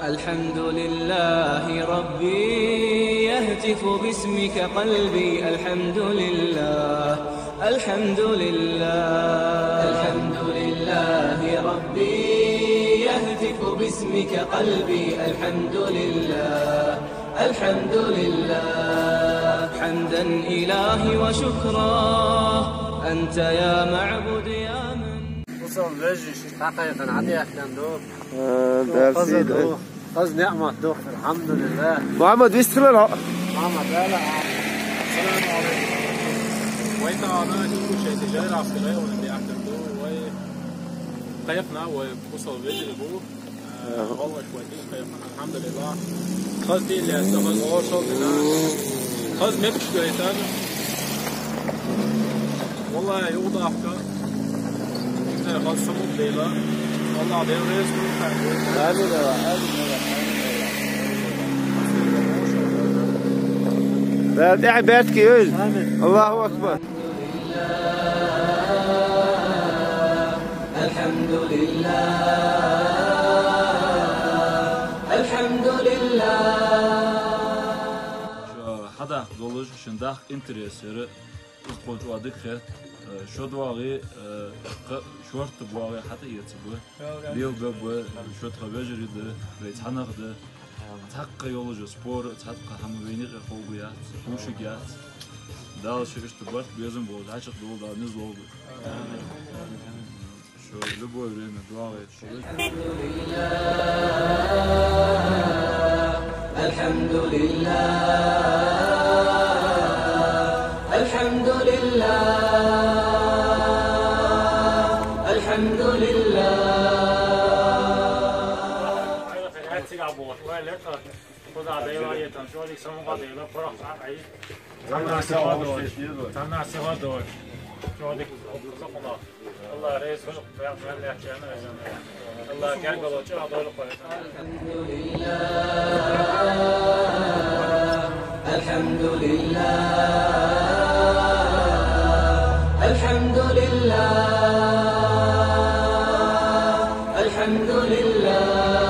الحمد لله ربي يهتف باسمك قلبي. الحمد لله الحمد لله الحمد لله ربي يهتف باسمك قلبي. الحمد لله الحمد لله حمدا إلهي وشكرا أنت يا معبود يا من وصل بجيش حقيقة عدي أحلام دوك درسي قصد نعمة دوك الحمد لله. محمد ويستلنا محمد لا السلام عليكم. وإنت أنا كل شيء تجاري عسكرية واللي أحلام دوك وقيفنا ووصل بجي لبوك والله كويس قيفنا الحمد لله. قصد دي اللي أستخدم أوصل لنا قصد مبش كويتان والله يوضع أحكام قصد سمود ليلة والله عدين ريس لا داعي بيتك يوز الله أكبر. الحمد لله الحمد لله. حدا دولج شنداخ انتريسير اسقوط وادك شو دواغي شورت بواغي حتى يتسبه ليو باب شو تخبجري ده بيتحنق ده تحقق يولج سبور تحقق هم بيني خوبيات وشجات دال شو اشتبرت بيزن بود عشق دول دا نزلوا شو لبوا يرين دواغي الحمد لله الحمد لله الحمد لله. الله رئيس الله كان قالوا شو هذول الحمد لله الحمد لله الحمد لله